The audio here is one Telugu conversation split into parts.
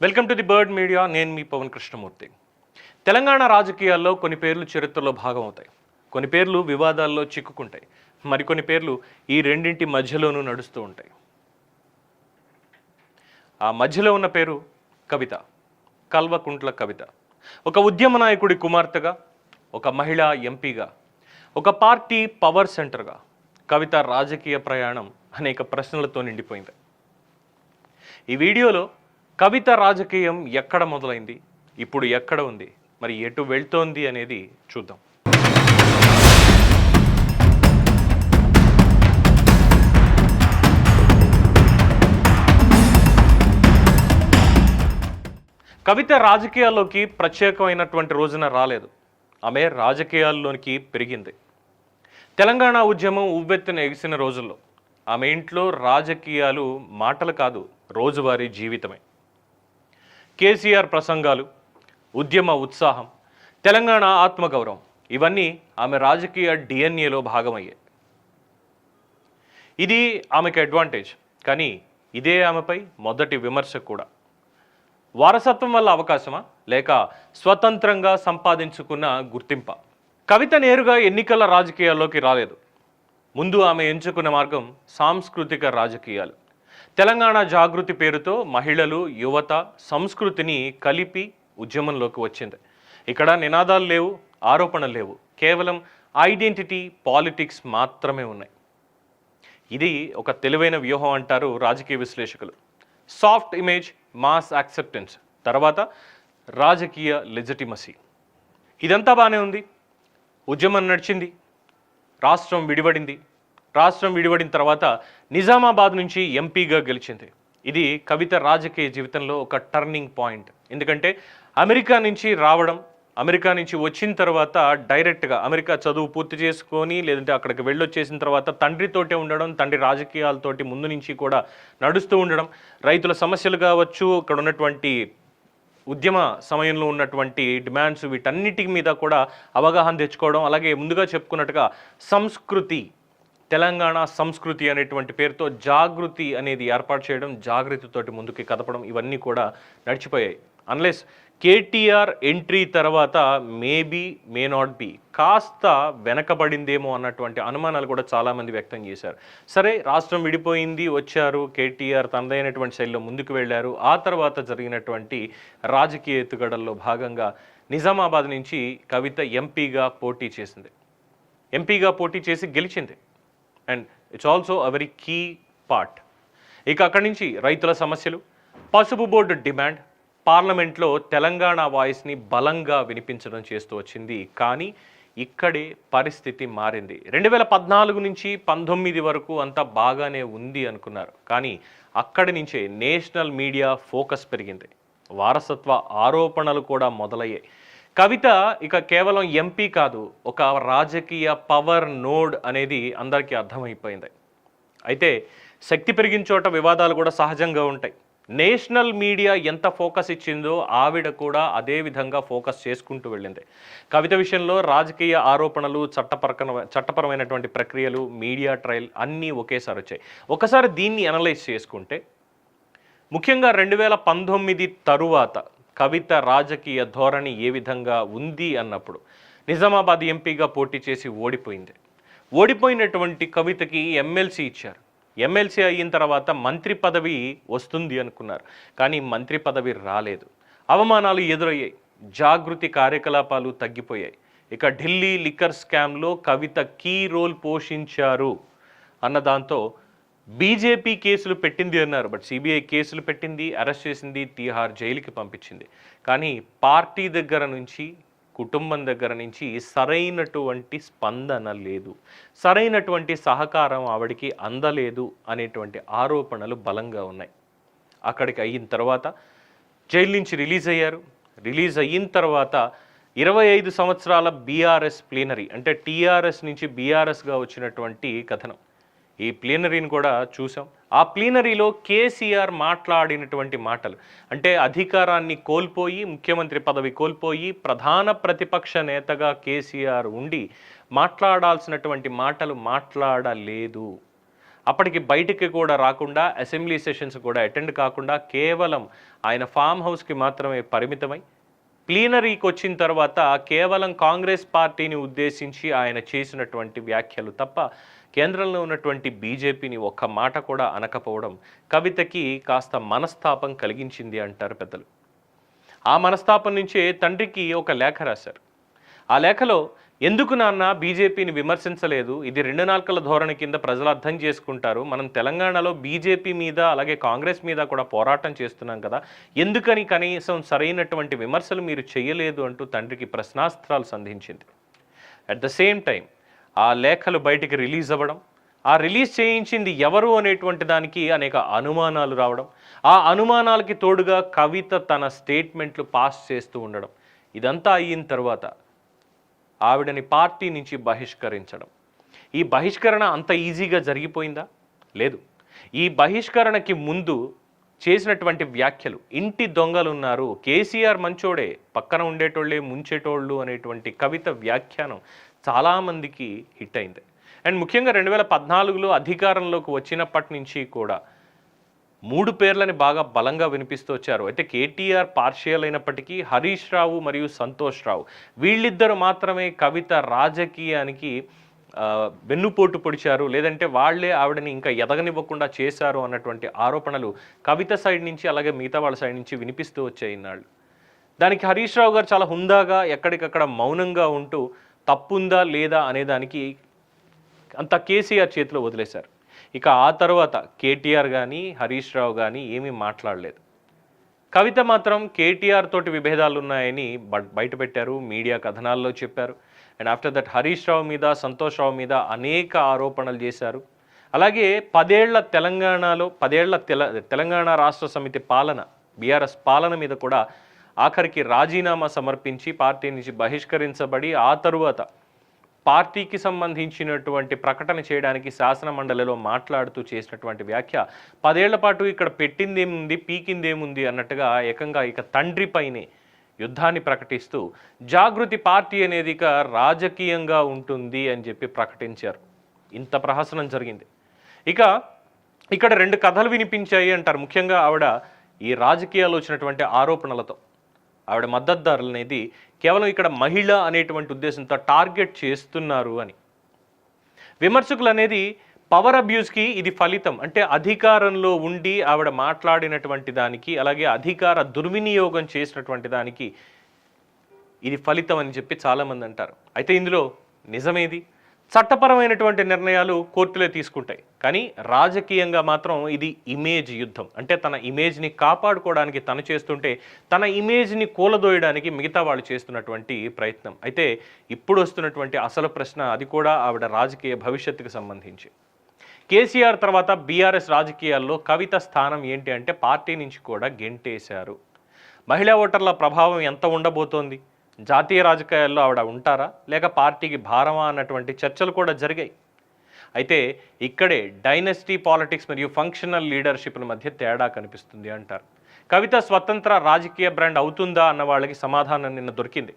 Welcome to the bird media. నేను మీ పవన్ కృష్ణమూర్తి. తెలంగాణ రాజకీయాల్లో కొన్ని పేర్లు చరిత్రలో భాగం అవుతాయి, కొన్ని పేర్లు వివాదాల్లో చిక్కుకుంటాయి, మరికొన్ని పేర్లు ఈ రెండింటి మధ్యలోనూ నడుస్తూ ఉంటాయి. ఆ మధ్యలో ఉన్న పేరు కవిత, కల్వకుంట్ల కవిత. ఒక ఉద్యమ నాయకుడి కుమార్తెగా, ఒక మహిళా ఎంపీగా, ఒక పార్టీ పవర్ సెంటర్గా కవిత రాజకీయ ప్రయాణం అనేక ప్రశ్నలతో నిండిపోయింది. ఈ వీడియోలో కవిత రాజకీయం ఎక్కడ మొదలైంది, ఇప్పుడు ఎక్కడ ఉంది, మరి ఎటు వెళ్తోంది అనేది చూద్దాం. కవిత రాజకీయాల్లోకి ప్రత్యేకమైనటువంటి రోజున రాలేదు, ఆమె రాజకీయాల్లోనికి పెరిగింది. తెలంగాణ ఉద్యమం ఉవ్వెత్తున ఎగిసిన రోజుల్లో ఆమె ఇంట్లో రాజకీయాలు మాటలు కాదు, రోజువారీ జీవితమే. కేసీఆర్ ప్రసంగాలు, ఉద్యమ ఉత్సాహం, తెలంగాణ ఆత్మగౌరవం ఇవన్నీ ఆమె రాజకీయ డిఎన్ఏలో భాగమయ్యాయి. ఇది ఆమెకు అడ్వాంటేజ్, కానీ ఇదే ఆమెపై మొదటి విమర్శ కూడా. వారసత్వం వల్ల అవకాశమా, లేక స్వతంత్రంగా సంపాదించుకున్న గుర్తింప? కవిత నేరుగా ఎన్నికల రాజకీయాల్లోకి రాలేదు. ముందు ఆమె ఎంచుకున్న మార్గం సాంస్కృతిక రాజకీయాలు. తెలంగాణ జాగృతి పేరుతో మహిళలు, యువత, సంస్కృతిని కలిపి ఉద్యమంలోకి వచ్చింది. ఇక్కడ నినాదాలు లేవు, ఆరోపణలు లేవు, కేవలం ఐడెంటిటీ పాలిటిక్స్ మాత్రమే ఉన్నాయి. ఇది ఒక తెలివైన వ్యూహం అంటారు రాజకీయ విశ్లేషకులు. సాఫ్ట్ ఇమేజ్, మాస్ యాక్సెప్టెన్స్, తర్వాత రాజకీయ లెజిటిమసీ. ఇదంతా బాగానే ఉంది. ఉద్యమం నడిచింది, రాష్ట్రం విడిపడింది. రాష్ట్రం విడిపడిన తర్వాత నిజామాబాద్ నుంచి ఎంపీగా గెలిచింది. ఇది కవిత రాజకీయ జీవితంలో ఒక టర్నింగ్ పాయింట్. ఎందుకంటే అమెరికా నుంచి రావడం, అమెరికా నుంచి వచ్చిన తర్వాత డైరెక్ట్గా అమెరికా చదువు పూర్తి చేసుకొని, లేదంటే అక్కడికి వెళ్ళొచ్చేసిన తర్వాత తండ్రితోటే ఉండడం, తండ్రి రాజకీయాలతోటి ముందు నుంచి కూడా నడుస్తూ ఉండడం, రైతుల సమస్యలు కావచ్చు, ఇక్కడ ఉన్నటువంటి ఉద్యమ సమయంలో ఉన్నటువంటి డిమాండ్స్, వీటన్నిటి మీద కూడా అవగాహన తెచ్చుకోవడం, అలాగే ముందుగా చెప్పుకున్నట్టుగా సంస్కృతి, తెలంగాణ సంస్కృతి అనేటువంటి పేరుతో జాగృతి అనేది ఏర్పాటు చేయడం, జాగృతితోటి ముందుకి కదపడం, ఇవన్నీ కూడా నడిచిపోయాయి. అన్లెస్ కేటీఆర్ ఎంట్రీ తర్వాత మేబీ మే నాట్ బీ కాస్త వెనకబడిందేమో అన్నటువంటి అనుమానాలు కూడా చాలామంది వ్యక్తం చేశారు. సరే, రాష్ట్రం విడిపోయింది, వచ్చారు, కేటీఆర్ తనదైనటువంటి శైలిలో ముందుకు వెళ్ళారు. ఆ తర్వాత జరిగినటువంటి రాజకీయ ఎత్తుగడల్లో భాగంగా నిజామాబాద్ నుంచి కవిత ఎంపీగా పోటీ చేసింది. ఎంపీగా పోటీ చేసి గెలిచింది. And it's also a very key part. ఇక అక్కడి నుంచి రైతుల సమస్యలు, పసుపు బోర్డు డిమాండ్, పార్లమెంట్లో తెలంగాణ వాయిస్ని బలంగా వినిపించడం చేస్తూ వచ్చింది. కానీ ఇక్కడే పరిస్థితి మారింది. 2014 నుంచి 19 వరకు అంతా బాగానే ఉంది అనుకున్నారు, కానీ అక్కడి నుంచే నేషనల్ మీడియా ఫోకస్ పెరిగింది, వారసత్వ ఆరోపణలు కూడా మొదలయ్యాయి. కవిత ఇక కేవలం ఎంపీ కాదు, ఒక రాజకీయ పవర్ నోడ్ అనేది అందరికీ అర్థమైపోయింది. అయితే శక్తి పెరిగిన చోట వివాదాలు కూడా సహజంగా ఉంటాయి. నేషనల్ మీడియా ఎంత ఫోకస్ ఇచ్చిందో ఆవిడ కూడా అదే విధంగా ఫోకస్ చేసుకుంటూ వెళ్ళింది. కవిత విషయంలో రాజకీయ ఆరోపణలు, చట్టపరమైనటువంటి ప్రక్రియలు, మీడియా ట్రయల్ అన్నీ ఒకేసారి వచ్చాయి. ఒకసారి దీన్ని అనలైజ్ చేసుకుంటే, ముఖ్యంగా 2019 తరువాత కవిత రాజకీయ ధోరణి ఏ విధంగా ఉంది అన్నప్పుడు, నిజామాబాద్ ఎంపీగా పోటీ చేసి ఓడిపోయింది. ఓడిపోయినటువంటి కవితకి ఎమ్మెల్సీ ఇచ్చారు. ఎమ్మెల్సీ అయిన తర్వాత మంత్రి పదవి వస్తుంది అనుకున్నారు, కానీ మంత్రి పదవి రాలేదు. అవమానాలు ఎదురయ్యాయి, జాగృతి కార్యకలాపాలు తగ్గిపోయాయి. ఇక ఢిల్లీ లిక్కర్ స్కామ్లో కవిత కీ రోల్ పోషించారు అన్న దాంతో బీజేపీ కేసులు పెట్టింది అన్నారు. బట్ సిబిఐ కేసులు పెట్టింది, అరెస్ట్ చేసింది, తీహార్ జైలుకి పంపించింది. కానీ పార్టీ దగ్గర నుంచి, కుటుంబం దగ్గర నుంచి సరైనటువంటి స్పందన లేదు, సరైనటువంటి సహకారం ఆవిడికి అందలేదు అనేటువంటి ఆరోపణలు బలంగా ఉన్నాయి. అక్కడికి అయిన తర్వాత జైలు నుంచి రిలీజ్ అయ్యారు. రిలీజ్ అయిన తర్వాత 25 సంవత్సరాల బీఆర్ఎస్ ప్లీనరీ, అంటే టీఆర్ఎస్ నుంచి బీఆర్ఎస్గా వచ్చినటువంటి కథనం, ఈ ప్లీనరీని కూడా చూసాం. ఆ ప్లీనరీలో కేసీఆర్ మాట్లాడినటువంటి మాటలు, అంటే అధికారాన్ని కోల్పోయి, ముఖ్యమంత్రి పదవి కోల్పోయి, ప్రధాన ప్రతిపక్ష నేతగా కేసీఆర్ ఉండి మాట్లాడాల్సినటువంటి మాటలు మాట్లాడలేదు. అప్పటికి బయటికి కూడా రాకుండా, అసెంబ్లీ సెషన్స్ కూడా అటెండ్ కాకుండా కేవలం ఆయన ఫామ్ హౌస్కి మాత్రమే పరిమితమై, ప్లీనరీకి వచ్చిన తర్వాత కేవలం కాంగ్రెస్ పార్టీని ఉద్దేశించి ఆయన చేసినటువంటి వ్యాఖ్యలు తప్ప కేంద్రంలో ఉన్నటువంటి బీజేపీని ఒక్క మాట కూడా అనకపోవడం కవితకి కాస్త మనస్తాపం కలిగించింది అంటారు పెద్దలు. ఆ మనస్తాపం నుంచే తండ్రికి ఒక లేఖ రాశారు. ఆ లేఖలో, ఎందుకు నాన్న బీజేపీని విమర్శించలేదు, ఇది 2 నాల్కల ధోరణి కింద ప్రజలు అర్థం చేసుకుంటారు, మనం తెలంగాణలో బీజేపీ మీద అలాగే కాంగ్రెస్ మీద కూడా పోరాటం చేస్తున్నాం కదా, ఎందుకని కనీసం సరైనటువంటి విమర్శలు మీరు చేయలేదు అంటూ తండ్రికి ప్రశ్నాస్త్రాలు సంధించింది. అట్ ద సేమ్ టైం ఆ లేఖలు బయటికి రిలీజ్ అవ్వడం, ఆ రిలీజ్ చేయించింది ఎవరు అనేటువంటి దానికి అనేక అనుమానాలు రావడం, ఆ అనుమానాలకి తోడుగా కవిత తన స్టేట్మెంట్లు పాస్ చేస్తూ ఉండడం, ఇదంతా అయిన తర్వాత ఆవిడని పార్టీ నుంచి బహిష్కరించడం. ఈ బహిష్కరణ అంత ఈజీగా జరిగిపోయిందా? లేదు. ఈ బహిష్కరణకి ముందు చేసినటువంటి వ్యాఖ్యలు, ఇంటి దొంగలున్నారు, కేసీఆర్ మంచోడే, పక్కన ఉండేటోళ్ళే ముంచేటోళ్ళు అనేటువంటి కవిత వ్యాఖ్యానం చాలామందికి హిట్ అయింది. అండ్ ముఖ్యంగా 2014లో అధికారంలోకి వచ్చినప్పటి నుంచి కూడా 3 పేర్లని బాగా బలంగా వినిపిస్తూ వచ్చారు. అయితే కేటీఆర్ పార్షియల్ అయినప్పటికీ హరీష్ రావు మరియు సంతోష్ రావు వీళ్ళిద్దరు మాత్రమే కవిత రాజకీయానికి వెన్నుపోటు పొడిచారు, లేదంటే వాళ్లే ఆవిడని ఇంకా ఎదగనివ్వకుండా చేశారు అన్నటువంటి ఆరోపణలు కవిత సైడ్ నుంచి అలాగే మిగతా వాళ్ళ సైడ్ నుంచి వినిపిస్తూ వచ్చాయి ఇన్నాళ్ళు. దానికి హరీష్ రావు గారు చాలా హుందాగా ఎక్కడికక్కడ మౌనంగా ఉంటూ తప్పుందా లేదా అనేదానికి అంత కేసీఆర్ చేతిలో వదిలేశారు. ఇక ఆ తర్వాత కేటీఆర్ కానీ హరీష్ రావు కానీ ఏమీ మాట్లాడలేదు. కవిత మాత్రం కేటీఆర్ తోటి విభేదాలు ఉన్నాయని బయటపెట్టారు, మీడియా కథనాల్లో చెప్పారు. And after that Harish Rao మీద, సంతోష్ రావు మీద అనేక ఆరోపణలు చేశారు. అలాగే 10 ఏళ్ల తెలంగాణలో 10 ఏళ్ల తెలంగాణ రాష్ట్ర సమితి పాలన, బీఆర్ఎస్ పాలన మీద కూడా ఆఖరికి రాజీనామా సమర్పించి పార్టీ నుంచి బహిష్కరించబడి ఆ తరువాత పార్టీకి సంబంధించినటువంటి ప్రకటన చేయడానికి శాసన మండలిలో మాట్లాడుతూ చేసినటువంటి వ్యాఖ్య 10 ఏళ్ల పాటు ఇక్కడ పెట్టిందేముంది, పీకిందేముంది అన్నట్టుగా ఏకంగా ఇక తండ్రిపైనే యుద్ధాన్ని ప్రకటిస్తూ జాగృతి పార్టీ అనేది ఇక రాజకీయంగా ఉంటుంది అని చెప్పి ప్రకటించారు. ఇంత ప్రహసనం జరిగింది. ఇక ఇక్కడ 2 కథలు వినిపించాయి అంటారు. ముఖ్యంగా ఆవిడ ఈ రాజకీయాల్లో వచ్చినటువంటి ఆరోపణలతో ఆవిడ మద్దతుదారులు అనేది కేవలం ఇక్కడ మహిళ అనేటువంటి ఉద్దేశంతో టార్గెట్ చేస్తున్నారు అని. విమర్శకులు అనేది పవర్ అబ్యూస్కి ఇది ఫలితం, అంటే అధికారంలో ఉండి ఆవిడ మాట్లాడినటువంటి దానికి అలాగే అధికార దుర్వినియోగం చేసినటువంటి దానికి ఇది ఫలితం అని చెప్పి చాలామంది అంటారు. అయితే ఇందులో నిజమేది? చట్టపరమైనటువంటి నిర్ణయాలు కోర్టులే తీసుకుంటాయి, కానీ రాజకీయంగా మాత్రం ఇది ఇమేజ్ యుద్ధం. అంటే తన ఇమేజ్ని కాపాడుకోవడానికి తను చేస్తుంటే తన ఇమేజ్ని కూలదోయడానికి మిగతా వాళ్ళు చేస్తున్నటువంటి ప్రయత్నం. అయితే ఇప్పుడు వస్తున్నటువంటి అసలు ప్రశ్న, అది కూడా ఆవిడ రాజకీయ భవిష్యత్తుకు సంబంధించి. కేసీఆర్ తర్వాత బీఆర్ఎస్ రాజకీయాల్లో కవిత స్థానం ఏంటి అంటే పార్టీ నుంచి కూడా గెంటేశారు. మహిళా ఓటర్ల ప్రభావం ఎంత ఉండబోతోంది? జాతీయ రాజకీయాల్లో ఆవిడ ఉంటారా లేక పార్టీకి భారమా అన్నటువంటి చర్చలు కూడా జరిగాయి. అయితే ఇక్కడే డైనస్టీ పాలిటిక్స్ మరియు ఫంక్షనల్ లీడర్షిప్ల మధ్య తేడా కనిపిస్తుంది అంటారు. కవిత స్వతంత్ర రాజకీయ బ్రాండ్ అవుతుందా అన్న వాళ్ళకి సమాధానం నిన్న దొరికింది.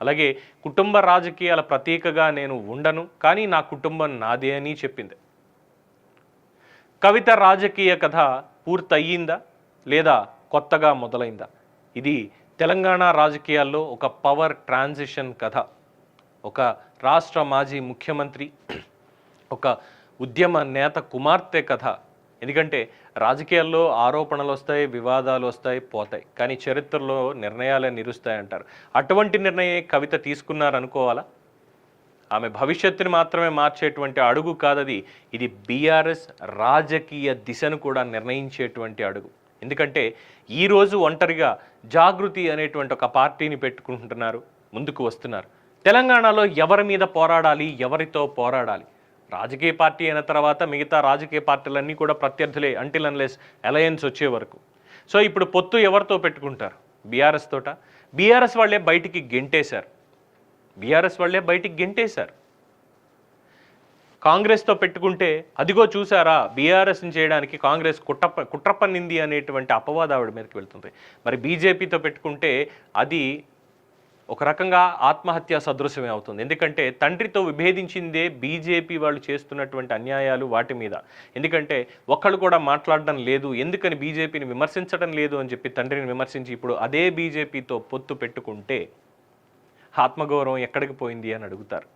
అలాగే కుటుంబ రాజకీయాల ప్రతీకగా నేను ఉండను, కానీ నా కుటుంబం నాదే అని చెప్పింది. కవిత రాజకీయ కథ పూర్తయ్యిందా లేదా కొత్తగా మొదలైందా? ఇది తెలంగాణ రాజకీయాల్లో ఒక పవర్ ట్రాన్సిషన్ కథ. ఒక రాష్ట్ర మాజీ ముఖ్యమంత్రి, ఒక ఉద్యమ నేత కుమార్తె కథ. ఎందుకంటే రాజకీయాల్లో ఆరోపణలు వస్తాయి, వివాదాలు వస్తాయి, పోతాయి, కానీ చరిత్రలో నిర్ణయాలే నిలుస్తాయంటారు. అటువంటి నిర్ణయం కవిత తీసుకున్నారనుకోవాలా? ఆమె భవిష్యత్తుని మాత్రమే మార్చేటువంటి అడుగు కాదది, ఇది బీఆర్ఎస్ రాజకీయ దిశను కూడా నిర్ణయించేటువంటి అడుగు. ఎందుకంటే ఈరోజు ఒంటరిగా జాగృతి అనేటువంటి ఒక పార్టీని పెట్టుకుంటున్నారు, ముందుకు వస్తున్నారు. తెలంగాణలో ఎవరి మీద పోరాడాలి, ఎవరితో పోరాడాలి? రాజకీయ పార్టీ అయిన తర్వాత మిగతా రాజకీయ పార్టీలన్నీ కూడా ప్రత్యర్థులే అంటిల్ అన్లెస్ అలయన్స్ వచ్చే వరకు. సో ఇప్పుడు పొత్తు ఎవరితో పెట్టుకుంటారు? బీఆర్ఎస్ తోట? బీఆర్ఎస్ వాళ్ళే బయటికి గెంటేశారు. కాంగ్రెస్తో పెట్టుకుంటే అదిగో చూసారా బీఆర్ఎస్ని చేయడానికి కాంగ్రెస్ కుట్ర పన్నింది అనేటువంటి అపవాదం ఆవిడ మీదకి వెళ్తుంది. మరి బీజేపీతో పెట్టుకుంటే అది ఒక రకంగా ఆత్మహత్య సదృశ్యమే అవుతుంది. ఎందుకంటే తండ్రితో విభేదించిందే బీజేపీ వాళ్ళు చేస్తున్నటువంటి అన్యాయాలు వాటి మీద. ఎందుకంటే ఒక్కళ్ళు కూడా మాట్లాడడం లేదు, ఎందుకని బీజేపీని విమర్శించడం లేదు అని చెప్పి తండ్రిని విమర్శించి ఇప్పుడు అదే బీజేపీతో పొత్తు పెట్టుకుంటే ఆత్మగౌరవం ఎక్కడికి పోయింది అని అడుగుతారు.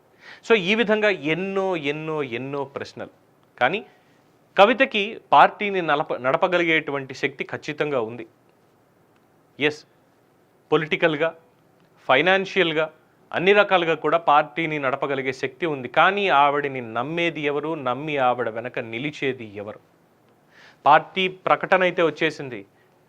సో ఈ విధంగా ఎన్నో ఎన్నో ఎన్నో ప్రశ్నలు. కానీ కవితకి పార్టీని నడపగలిగేటువంటి శక్తి ఖచ్చితంగా ఉంది. ఎస్, పొలిటికల్గా, ఫైనాన్షియల్గా, అన్ని రకాలుగా కూడా పార్టీని నడపగలిగే శక్తి ఉంది. కానీ ఆవిడని నమ్మేది ఎవరు, నమ్మి ఆవిడ వెనక నిలిచేది ఎవరు? పార్టీ ప్రకటన అయితే వచ్చేసింది.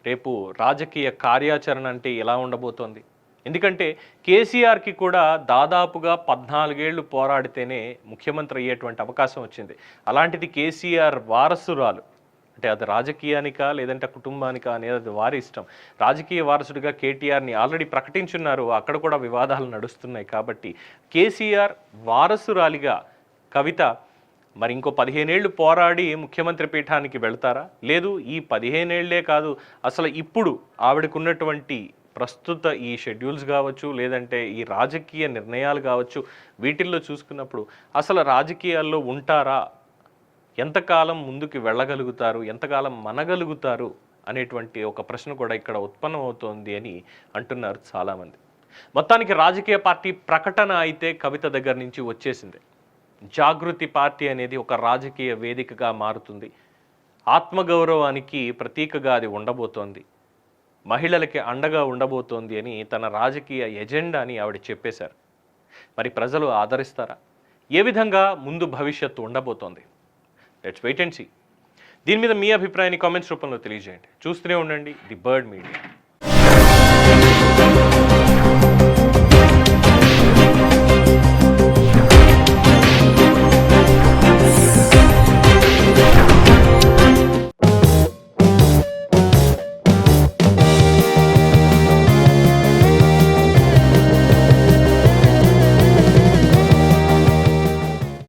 రేపు రాజకీయ కార్యాచరణ అంటే ఎలా ఉండబోతోంది? ఎందుకంటే కేసీఆర్కి కూడా దాదాపుగా 14 ఏళ్ళు పోరాడితేనే ముఖ్యమంత్రి అయ్యేటువంటి అవకాశం వచ్చింది. అలాంటిది కేసీఆర్ వారసురాలు, అంటే అది రాజకీయానికా లేదంటే కుటుంబానికా అనేది అది వారి ఇష్టం. రాజకీయ వారసుడిగా కేటీఆర్ని ఆల్రెడీ ప్రకటించున్నారు, అక్కడ కూడా వివాదాలు నడుస్తున్నాయి. కాబట్టి కేసీఆర్ వారసురాలిగా కవిత మరి ఇంకో 15 ఏళ్ళు పోరాడి ముఖ్యమంత్రి పీఠానికి వెళ్తారా? లేదు, ఈ 15 ఏళ్లే కాదు, అసలు ఇప్పుడు ఆవిడకున్నటువంటి ప్రస్తుత ఈ షెడ్యూల్స్ కావచ్చు, లేదంటే ఈ రాజకీయ నిర్ణయాలు కావచ్చు, వీటిల్లో చూసుకున్నప్పుడు అసలు రాజకీయాల్లో ఉంటారా? ఎంతకాలం ముందుకు వెళ్ళగలుగుతారు, ఎంతకాలం మనగలుగుతారు అనేటువంటి ఒక ప్రశ్న కూడా ఇక్కడ ఉత్పన్నం అవుతోంది అని అంటున్నారు చాలామంది. మొత్తానికి రాజకీయ పార్టీ ప్రకటన అయితే కవిత దగ్గర నుంచి వచ్చేసింది. జాగృతి పార్టీ అనేది ఒక రాజకీయ వేదికగా మారుతుంది. ఆత్మగౌరవానికి ప్రతీకగా అది ఉండబోతోంది. మహిళలకి అండగా ఉండబోతోంది అని తన రాజకీయ ఎజెండాని ఆవిడ చెప్పేశారు. మరి ప్రజలు ఆదరిస్తారా? ఏ విధంగా ముందు భవిష్యత్తు ఉండబోతోంది? Let's wait and see. దీని మీద మీ అభిప్రాయాన్ని కామెంట్స్ రూపంలో తెలియజేయండి. చూస్తూనే ఉండండి ది బర్డ్ మీడియా.